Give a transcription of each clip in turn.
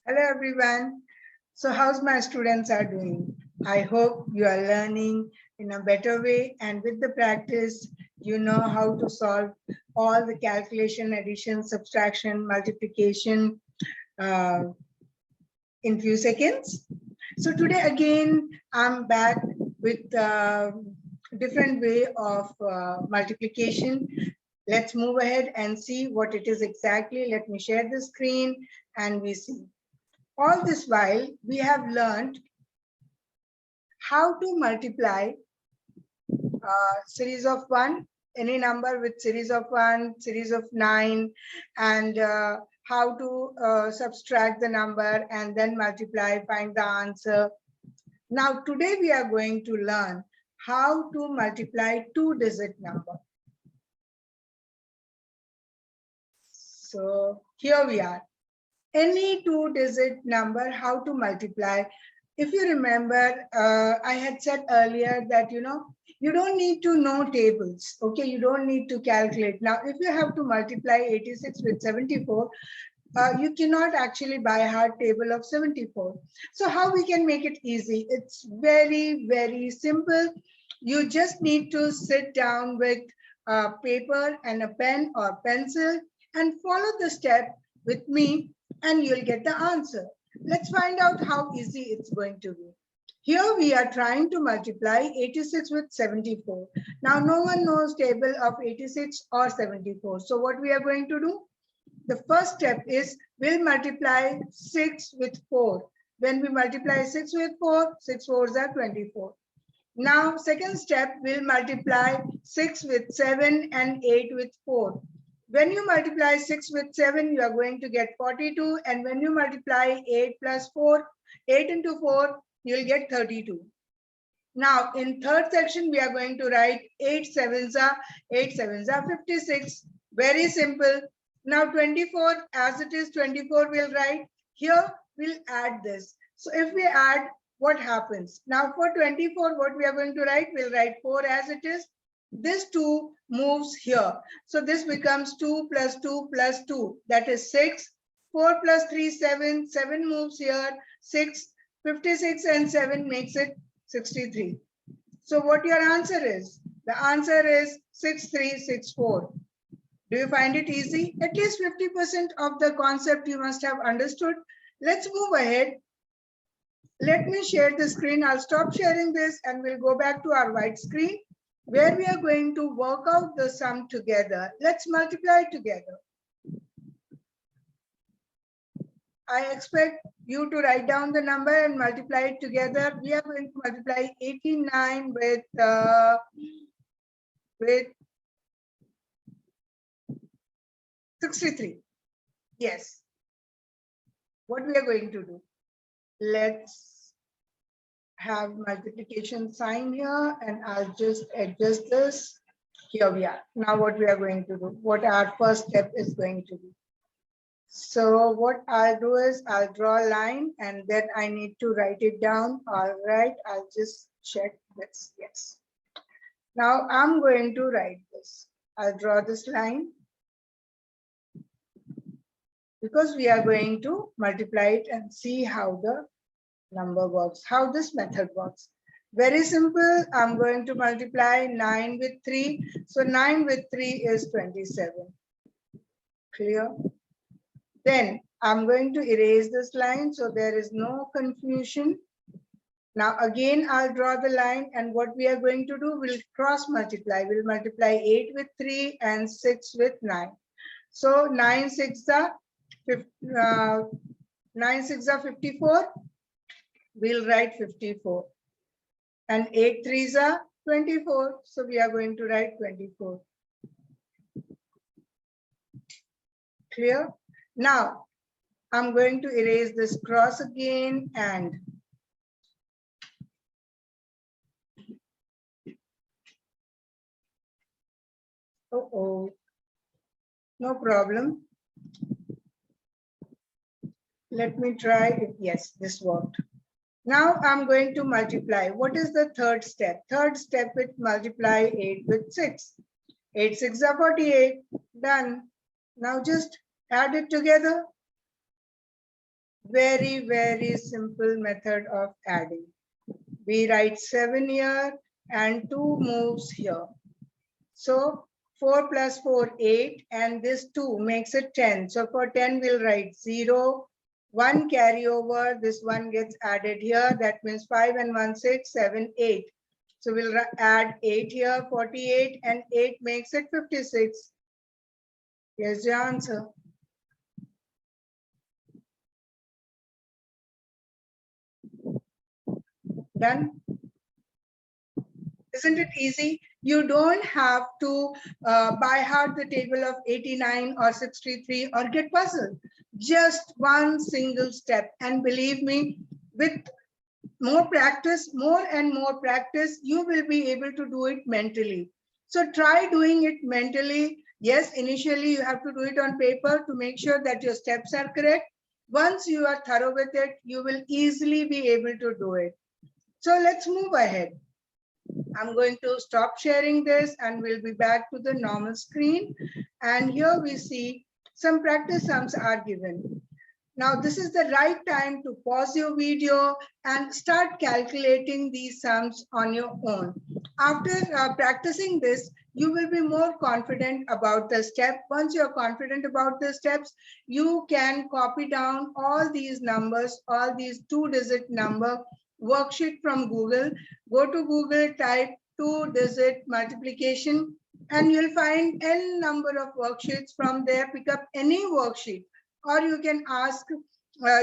Hello everyone. So how's my students are doing? I hope you are learning in a better way, and with the practice, you know how to solve all the calculation, addition, subtraction, multiplication uh, in few seconds. So today again, I'm back with a different way of multiplication. Let's move ahead and see what it is exactly. Let me share the screen and we see. All this while, we have learned how to multiply series of 1, any number with series of 1, series of 9, and how to subtract the number and then multiply, find the answer. Now, today we are going to learn how to multiply two-digit number. So here we are. Any two-digit number, how to multiply. If you remember, I had said earlier that, you don't need to know tables, okay? You don't need to calculate. Now, if you have to multiply 86 with 74, you cannot actually by heart table of 74. So how we can make it easy? It's very, very simple. You just need to sit down with a paper and a pen or pencil and follow the step with me and you'll get the answer. Let's find out how easy it's going to be. Here we are trying to multiply 86 with 74. Now no one knows table of 86 or 74. So what we are going to do? The first step is we'll multiply 6 with 4. When we multiply 6 with 4, 6 fours are 24. Now second step, we'll multiply 6 with 7 and 8 with 4. When you multiply 6 with 7, you are going to get 42. And when you multiply 8 plus 4, 8 into 4, you'll get 32. Now, in third section, we are going to write 8 sevens are 56. Very simple. Now, 24, as it is 24, we'll write. Here, we'll add this. So if we add, what happens? Now, for 24, what we are going to write? We'll write 4 as it is. This 2 moves here. So this becomes 2 plus 2 plus 2. That is 6. 4 plus 3, 7. 7 moves here. 6. 56 and 7 makes it 63. So what your answer is? The answer is 6364. Do you find it easy? At least 50% of the concept you must have understood. Let's move ahead. Let me share the screen. I'll stop sharing this and we'll go back to our white screen where we are going to work out the sum together. Let's multiply together. I expect you to write down the number and multiply it together. We are going to multiply 89 with 63. Yes. What we are going to do? Let's have multiplication sign here and I'll just adjust this. Here we are. Now what we are going to do? What our first step is going to be? So what I'll do is I'll draw a line and then I need to write it down. All right, I'll just check this. Yes. Now I'm going to write this. I'll draw this line because we are going to multiply it and see how the number works, how this method works. Very simple. I'm going to multiply 9 with 3. So 9 with 3 is 27. Clear? Then I'm going to erase this line so there is no confusion. Now again, I'll draw the line and what we are going to do, we'll cross multiply. We'll multiply 8 with 3 and 6 with 9. So 9 6 are 54. We'll write 54. And 8 3s are 24. So we are going to write 24. Clear? Now, I'm going to erase this cross again and no problem. Let me try it. Yes, this worked. Now I'm going to multiply. What is the third step? Third step is multiply 8 with 6. 8 6 are 48. Done. Now just add it together. Very, very simple method of adding. We write 7 here and 2 moves here. So 4 plus 4, 8, and this 2 makes it 10. So for 10, we'll write 0, 1 carry over, this 1 gets added here. That means 5 and 1, 6, 7, 8. So we'll add 8 here, 48, and 8 makes it 56. Here's the answer. Done? Isn't it easy? You don't have to by heart the table of 89 or 63 or get puzzled. Just one single step. And believe me, with more practice, more and more practice, you will be able to do it mentally. So try doing it mentally. Yes, initially you have to do it on paper to make sure that your steps are correct. Once you are thorough with it, you will easily be able to do it. So let's move ahead. I'm going to stop sharing this and we'll be back to the normal screen. And here we see some practice sums are given. Now this is the right time to pause your video and start calculating these sums on your own. After practicing this, you will be more confident about the step. Once you're confident about the steps, you can copy down all these numbers, all these 2-digit number worksheet from Google. Go to Google, type 2-digit multiplication, and you'll find n number of worksheets from there. Pick up any worksheet, or you can ask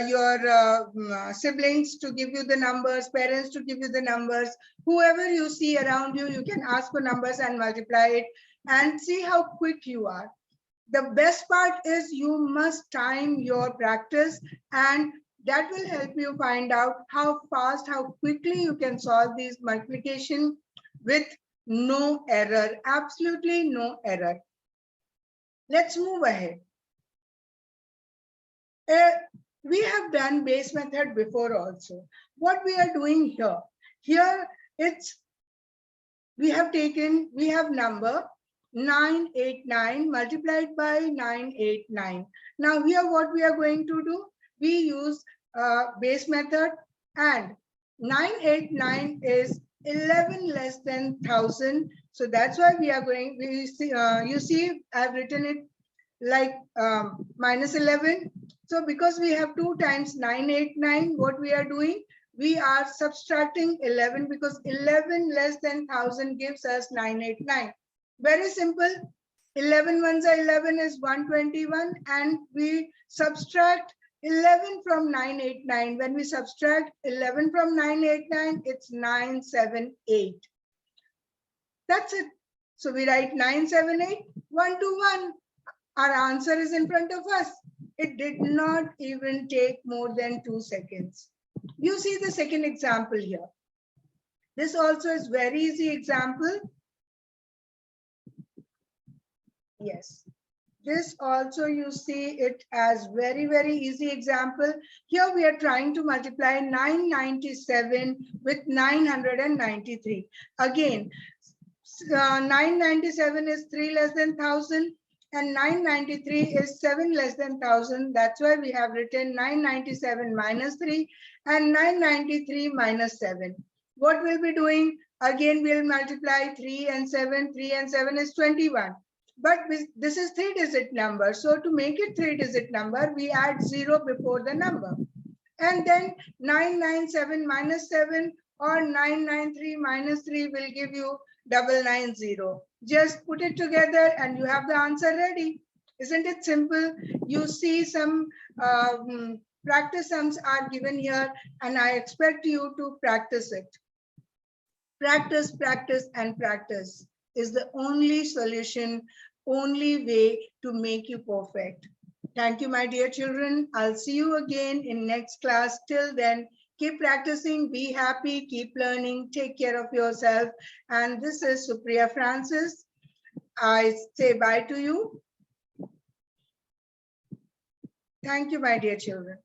your siblings to give you the numbers, parents to give you the numbers, whoever you see around you, you can ask for numbers and multiply it and see how quick you are. The best part is you must time your practice, and that will help you find out how fast, how quickly you can solve these multiplication with no error, absolutely no error. Let's move ahead. We have done base method before also. What we are doing here we have number 989 multiplied by 989. Now here what we are going to do, we use base method, and 989 is 11 less than 1000. So that's why we are going, you see I've written it like minus 11. So because we have 2 times 989, what we are doing, we are subtracting 11, because 11 less than 1000 gives us 989. Very simple. 11 ones are 11 is 121, and we subtract 11 from 989. When we subtract 11 from 989, it's 978. That's it. So we write 978, 1 to 1. Our answer is in front of us. It did not even take more than 2 seconds. You see the second example here. This also is very easy example. Yes. This also you see it as very, very easy example. Here we are trying to multiply 997 with 993. Again, 997 is 3 less than 1000. And 993 is 7 less than 1000. That's why we have written 997 minus 3 and 993 minus 7. What we'll be doing? Again, we'll multiply 3 and 7. 3 and 7 is 21. But this is 3-digit number. So to make it 3-digit number, we add 0 before the number. And then 997 minus 7 or 993 minus 3 will give you 990. Just put it together and you have the answer ready. Isn't it simple? You see some practice sums are given here, and I expect you to practice it. Practice, practice, and practice is the only solution, only way to make you perfect. Thank you, my dear children. I'll see you again in next class. Till then, keep practicing, be happy, keep learning, take care of yourself. And this is Supriya Francis. I say bye to you. Thank you, my dear children.